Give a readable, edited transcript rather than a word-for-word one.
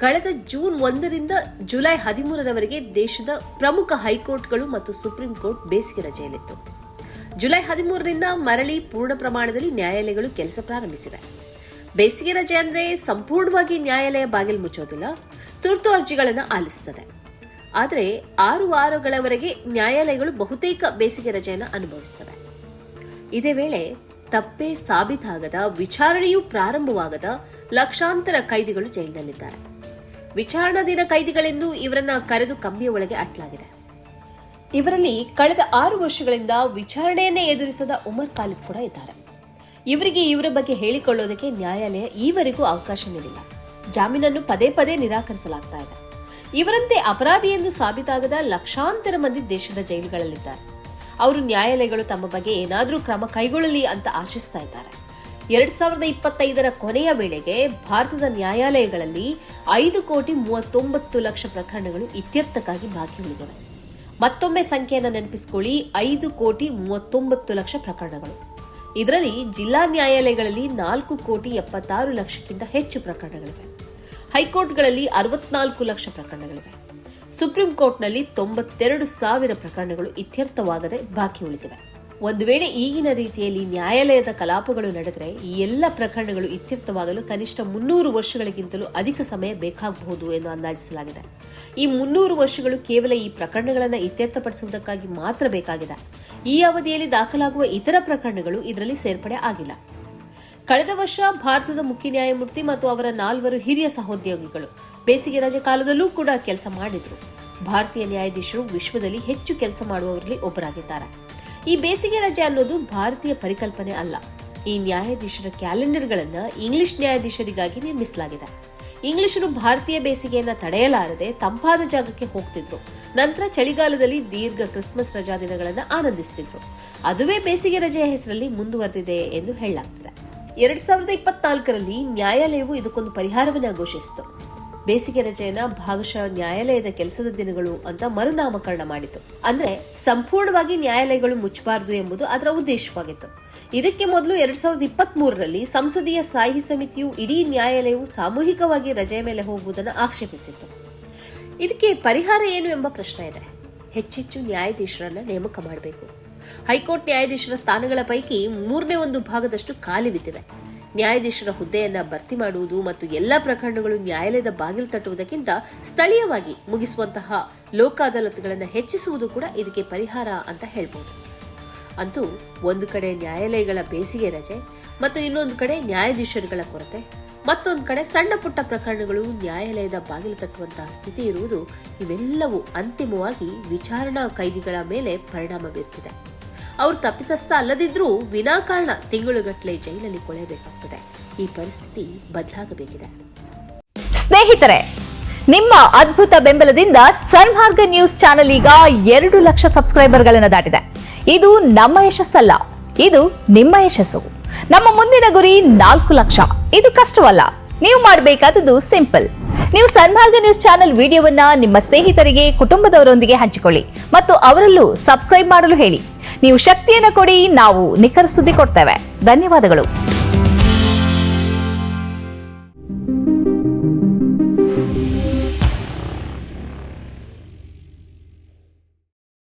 ಕಳೆದ June 1ರಿಂದ July 13ರವರೆಗೆ ದೇಶದ ಪ್ರಮುಖ ಹೈಕೋರ್ಟ್ಗಳು ಮತ್ತು ಸುಪ್ರೀಂ ಕೋರ್ಟ್ ಬೇಸಿಗೆ ರಜೆಯಲ್ಲಿತ್ತು. ಜುಲೈ 13ರಿಂದ ಮರಳಿ ಪೂರ್ಣ ಪ್ರಮಾಣದಲ್ಲಿ ನ್ಯಾಯಾಲಯಗಳು ಕೆಲಸ ಪ್ರಾರಂಭಿಸಿವೆ. ಬೇಸಿಗೆ ರಜೆ ಅಂದರೆ ಸಂಪೂರ್ಣವಾಗಿ ನ್ಯಾಯಾಲಯ ಬಾಗಿಲು ಮುಚ್ಚೋದಿಲ್ಲ, ತುರ್ತು ಅರ್ಜಿಗಳನ್ನು ಆಲಿಸುತ್ತದೆ. ಆದರೆ 6 ವಾರಗಳವರೆಗೆ ನ್ಯಾಯಾಲಯಗಳು ಬಹುತೇಕ ಬೇಸಿಗೆ ರಜೆಯನ್ನು ಅನುಭವಿಸುತ್ತವೆ. ಇದೇ ವೇಳೆ ತಪ್ಪೇ ಸಾಬೀತಾಗದ, ವಿಚಾರಣೆಯೂ ಪ್ರಾರಂಭವಾಗದ ಲಕ್ಷಾಂತರ ಕೈದಿಗಳು ಜೈಲಿನಲ್ಲಿದ್ದಾರೆ. ವಿಚಾರಣಾಧೀನ ಕೈದಿಗಳೆಂದು ಇವರನ್ನ ಕರೆದು ಕಂಬಿಯ ಒಳಗೆ ಅಟ್ಲಾಗಿದೆ. ಇವರಲ್ಲಿ ಕಳೆದ 6 ವರ್ಷಗಳಿಂದ ವಿಚಾರಣೆಯನ್ನೇ ಎದುರಿಸದ ಉಮರ್ ಖಾಲಿದ್ ಕೂಡ ಇದ್ದಾರೆ. ಇವರಿಗೆ ಇವರ ಬಗ್ಗೆ ಹೇಳಿಕೊಳ್ಳೋದಕ್ಕೆ ನ್ಯಾಯಾಲಯ ಈವರೆಗೂ ಅವಕಾಶ ನೀಡಿಲ್ಲ. ಜಾಮೀನನ್ನು ಪದೇ ಪದೇ ನಿರಾಕರಿಸಲಾಗ್ತಾ ಇದೆ. ಇವರಂತೆ ಅಪರಾಧಿ ಎಂದು ಸಾಬೀತಾಗದ ಲಕ್ಷಾಂತರ ಮಂದಿ ದೇಶದ ಜೈಲುಗಳಲ್ಲಿದ್ದಾರೆ. ಅವರು ನ್ಯಾಯಾಲಯಗಳು ತಮ್ಮ ಬಗ್ಗೆ ಏನಾದರೂ ಕ್ರಮ ಕೈಗೊಳ್ಳಲಿ ಅಂತ ಆಶಿಸ್ತಾ ಇದ್ದಾರೆ. 2025ರ ಕೊನೆಯ ವೇಳೆಗೆ ಭಾರತದ ನ್ಯಾಯಾಲಯಗಳಲ್ಲಿ 5,39,00,000 ಪ್ರಕರಣಗಳು ಇತ್ಯರ್ಥಕ್ಕಾಗಿ ಬಾಕಿ ಉಳಿದಿವೆ. ಮತ್ತೊಮ್ಮೆ ಸಂಖ್ಯೆಯನ್ನು ನೆನಪಿಸಿಕೊಳ್ಳಿ, 5,39,00,000 ಪ್ರಕರಣಗಳು. ಇದರಲ್ಲಿ ಜಿಲ್ಲಾ ನ್ಯಾಯಾಲಯಗಳಲ್ಲಿ 4,76,00,000ಕ್ಕಿಂತ ಹೆಚ್ಚು ಪ್ರಕರಣಗಳಿವೆ. ಹೈಕೋರ್ಟ್ಗಳಲ್ಲಿ 64 ಲಕ್ಷ ಪ್ರಕರಣಗಳಿವೆ. ಸುಪ್ರೀಂ ಕೋರ್ಟ್ನಲ್ಲಿ 92,000 ಪ್ರಕರಣಗಳು ಇತ್ಯರ್ಥವಾಗದೆ ಬಾಕಿ ಉಳಿದಿವೆ. ಒಂದು ವೇಳೆ ಈಗಿನ ರೀತಿಯಲ್ಲಿ ನ್ಯಾಯಾಲಯದ ಕಲಾಪಗಳು ನಡೆದರೆ ಈ ಎಲ್ಲ ಪ್ರಕರಣಗಳು ಇತ್ಯರ್ಥವಾಗಲು ಕನಿಷ್ಠ 300 ವರ್ಷಗಳಿಗಿಂತಲೂ ಅಧಿಕ ಸಮಯ ಬೇಕಾಗಬಹುದು ಎಂದು ಅಂದಾಜಿಸಲಾಗಿದೆ. ಈ 300 ವರ್ಷಗಳು ಕೇವಲ ಈ ಪ್ರಕರಣಗಳನ್ನು ಇತ್ಯರ್ಥಪಡಿಸುವುದಕ್ಕಾಗಿ ಮಾತ್ರ ಬೇಕಾಗಿದೆ. ಈ ಅವಧಿಯಲ್ಲಿ ದಾಖಲಾಗುವ ಇತರ ಪ್ರಕರಣಗಳು ಇದರಲ್ಲಿ ಸೇರ್ಪಡೆ ಆಗಿಲ್ಲ. ಕಳೆದ ವರ್ಷ ಭಾರತದ ಮುಖ್ಯ ನ್ಯಾಯಮೂರ್ತಿ ಮತ್ತು ಅವರ 4 ಹಿರಿಯ ಸಹೋದ್ಯೋಗಿಗಳು ಬೇಸಿಗೆ ರಜೆ ಕಾಲದಲ್ಲೂ ಕೂಡ ಕೆಲಸ ಮಾಡಿದ್ರು. ಭಾರತೀಯ ನ್ಯಾಯಾಧೀಶರು ವಿಶ್ವದಲ್ಲಿ ಹೆಚ್ಚು ಕೆಲಸ ಮಾಡುವವರಲ್ಲಿ ಒಬ್ಬರಾಗಿದ್ದಾರೆ. ಈ ಬೇಸಿಗೆ ರಜೆ ಅನ್ನೋದು ಭಾರತೀಯ ಪರಿಕಲ್ಪನೆ ಅಲ್ಲ. ಈ ನ್ಯಾಯಾಧೀಶರ ಕ್ಯಾಲೆಂಡರ್ಗಳನ್ನು ಇಂಗ್ಲಿಷ್ ನ್ಯಾಯಾಧೀಶರಿಗಾಗಿ ನಿರ್ಮಿಸಲಾಗಿದೆ. ಇಂಗ್ಲಿಷರು ಭಾರತೀಯ ಬೇಸಿಗೆಯನ್ನ ತಡೆಯಲಾರದೆ ತಂಪಾದ ಜಾಗಕ್ಕೆ ಹೋಗ್ತಿದ್ರು. ನಂತರ ಚಳಿಗಾಲದಲ್ಲಿ ದೀರ್ಘ ಕ್ರಿಸ್ಮಸ್ ರಜಾ ದಿನಗಳನ್ನು ಆನಂದಿಸುತ್ತಿದ್ರು. ಅದುವೇ ಬೇಸಿಗೆ ರಜೆಯ ಹೆಸರಲ್ಲಿ ಮುಂದುವರೆದಿದೆ ಎಂದು ಹೇಳಲಾಗ್ತಿದೆ. 2024ರಲ್ಲಿ ನ್ಯಾಯಾಲಯವು ಇದಕ್ಕೊಂದು ಪರಿಹಾರವನ್ನು ಘೋಷಿಸಿತು. ಬೇಸಿಗೆ ರಜೆಯನ್ನ ಭಾಗಶಃ ನ್ಯಾಯಾಲಯದ ಕೆಲಸದ ದಿನಗಳು ಅಂತ ಮರುನಾಮಕರಣ ಮಾಡಿತು. ಅಂದ್ರೆ ಸಂಪೂರ್ಣವಾಗಿ ನ್ಯಾಯಾಲಯಗಳು ಮುಚ್ಚಬಾರದು ಎಂಬುದು ಅದರ ಉದ್ದೇಶವಾಗಿತ್ತು. ಇದಕ್ಕೆ ಮೊದಲು 2023ರಲ್ಲಿ ಸಂಸದೀಯ ಸ್ಥಾಯಿ ಸಮಿತಿಯು ಇಡೀ ನ್ಯಾಯಾಲಯವು ಸಾಮೂಹಿಕವಾಗಿ ರಜೆಯ ಮೇಲೆ ಹೋಗುವುದನ್ನು ಆಕ್ಷೇಪಿಸಿತ್ತು. ಇದಕ್ಕೆ ಪರಿಹಾರ ಏನು ಎಂಬ ಪ್ರಶ್ನೆ ಇದೆ. ಹೆಚ್ಚೆಚ್ಚು ನ್ಯಾಯಾಧೀಶರನ್ನ ನೇಮಕ ಮಾಡಬೇಕು. ಹೈಕೋರ್ಟ್ ನ್ಯಾಯಾಧೀಶರ ಸ್ಥಾನಗಳ ಪೈಕಿ 1/3 ಭಾಗದಷ್ಟು ಖಾಲಿ ಬಿದ್ದಿವೆ. ನ್ಯಾಯಾಧೀಶರ ಹುದ್ದೆಯನ್ನ ಭರ್ತಿ ಮಾಡುವುದು ಮತ್ತು ಎಲ್ಲಾ ಪ್ರಕರಣಗಳು ನ್ಯಾಯಾಲಯದ ಬಾಗಿಲು ತಟ್ಟುವುದಕ್ಕಿಂತ ಸ್ಥಳೀಯವಾಗಿ ಮುಗಿಸುವಂತಹ ಲೋಕ ಅದಾಲತ್ಗಳನ್ನು ಹೆಚ್ಚಿಸುವುದು ಕೂಡ ಇದಕ್ಕೆ ಪರಿಹಾರ ಅಂತ ಹೇಳ್ಬೋದು. ಅಂತೂ ಒಂದು ಕಡೆ ನ್ಯಾಯಾಲಯಗಳ ಬೇಸಿಗೆ ರಜೆ ಮತ್ತು ಇನ್ನೊಂದು ಕಡೆ ನ್ಯಾಯಾಧೀಶರುಗಳ ಕೊರತೆ, ಮತ್ತೊಂದು ಕಡೆ ಸಣ್ಣ ಪುಟ್ಟ ಪ್ರಕರಣಗಳು ನ್ಯಾಯಾಲಯದ ಬಾಗಿಲು ತಟ್ಟುವಂತಹ ಸ್ಥಿತಿ ಇರುವುದು, ಇವೆಲ್ಲವೂ ಅಂತಿಮವಾಗಿ ವಿಚಾರಣಾ ಕೈದಿಗಳ ಮೇಲೆ ಪರಿಣಾಮ ಬೀರ್ತಿದೆ. ಅವರು ತಪ್ಪಿತಸ್ಥ ಅಲ್ಲದಿದ್ರೂ ವಿನಾಕಾರಣ ತಿಂಗಳುಗಟ್ಟಲೆ ಜೈಲಲ್ಲಿ ಕೊಳೆಯಬೇಕಾಗ್ತದೆ. ಈ ಪರಿಸ್ಥಿತಿ ಬದಲಾಗಬೇಕಿದೆ. ಸ್ನೇಹಿತರೆ, ನಿಮ್ಮ ಅದ್ಭುತ ಬೆಂಬಲದಿಂದ ಸನ್ಮಾರ್ಗ ನ್ಯೂಸ್ ಚಾನೆಲ್ ಈಗ 2 ಲಕ್ಷ ಸಬ್ಸ್ಕ್ರೈಬರ್ಗಳನ್ನು ದಾಟಿದೆ. ಇದು ನಮ್ಮ ಯಶಸ್ಸಲ್ಲ, ಇದು ನಿಮ್ಮ ಯಶಸ್ಸು. ನಮ್ಮ ಮುಂದಿನ ಗುರಿ 4 ಲಕ್ಷ. ಇದು ಕಷ್ಟವಲ್ಲ. ನೀವು ಮಾಡಬೇಕಾದದ್ದು ಸಿಂಪಲ್. ನೀವು ಸನ್ಮಾರ್ಗ ನ್ಯೂಸ್ ಚಾನೆಲ್ ವಿಡಿಯೋವನ್ನ ನಿಮ್ಮ ಸ್ನೇಹಿತರಿಗೆ, ಕುಟುಂಬದವರೊಂದಿಗೆ ಹಂಚಿಕೊಳ್ಳಿ ಮತ್ತು ಅವರಲ್ಲೂ ಸಬ್ಸ್ಕ್ರೈಬ್ ಮಾಡಲು ಹೇಳಿ. ನೀವು ಶಕ್ತಿಯನ್ನು ಕೊಡಿ, ನಾವು ನಿಖರ ಸುದ್ದಿ ಕೊಡ್ತೇವೆ. ಧನ್ಯವಾದಗಳು.